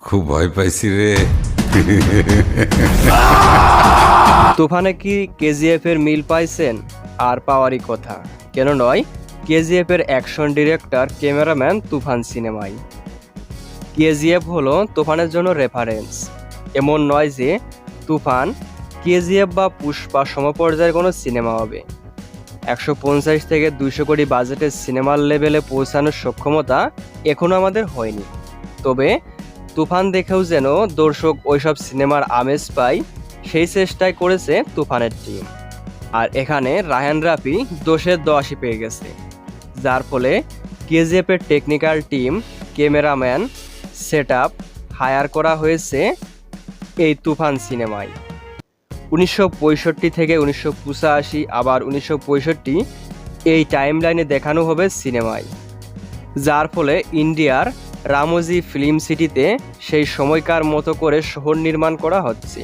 খুব ভয় পাইছি রে। তুফানে কি কেজিএফ এর মিল পাইছেন? আর পাওয়ারই কথা, কেন নয়, কেজিএফ এর অ্যাকশন ডিরেক্টর ক্যামেরাম্যান তুফান সিনেমায়। কেজিএফ হলো তুফানের জন্য রেফারেন্স। এমন নয় যে তুফান কেজিএফ বা পুষ্পা সমপর্যায়ের কোনো সিনেমা হবে। 150 থেকে 200 কোটি বাজেটের সিনেমার লেভেলে পৌঁছানোর সক্ষমতা এখনও আমাদের হয়নি। তবে তুফান দেখেও যেন দর্শক ওইসব সিনেমার আমেজ পায়, সেই চেষ্টাই করেছে তুফানের টিম। আর এখানে রায়হান রাফি 10-এর 10ই পেয়ে গেছে, যার ফলে কেজিএফের technical team, cameraman, set up hire করা হয়েছে এই তুফান সিনেমায়। 1965 থেকে 1985 আবার 1965 এই টাইম লাইনে দেখানো হবে সিনেমায়, যার ফলে ইন্ডিয়ার রামোজি ফিল্ম সিটিতে সেই সময়কার মতো করে শহর নির্মাণ করা হচ্ছে।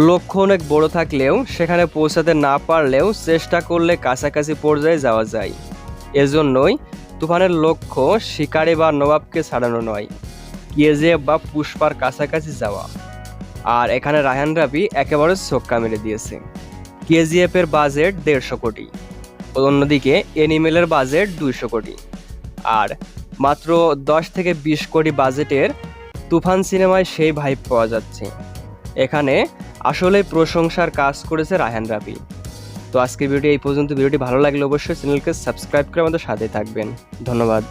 লক্ষ্য অনেক বড় থাকলেও সেখানে পৌঁছাতে না পারলেও চেষ্টা করলে কাছাকাছি পর্যায়ে যাওয়া যায়। এজন্যই তুফানের লক্ষ্য শিকারে বা নবাবকে ছাড়ানো নয়, কেজিএফ বা পুষ্পার কাছাকাছি যাওয়া। আর এখানে রায়হান রাফি একেবারে ছক্কা মেরে দিয়েছে। কেজিএফ এর বাজেট 150 কোটি, অন্যদিকে অ্যানিমেলের বাজেট 200 কোটি। আর মাত্র 10 থেকে 20 কোটি বাজেটের তুফান সিনেমায় সেই ভাইব পাওয়া যাচ্ছে। এখানে আসলে প্রশংসার কাজ করেছে রায়হান রাফি। তো আজকের ভিডিও এই পর্যন্ত। ভিডিওটি ভালো লাগলে অবশ্যই চ্যানেলকে সাবস্ক্রাইব করে আমাদের সাথে থাকবেন। ধন্যবাদ।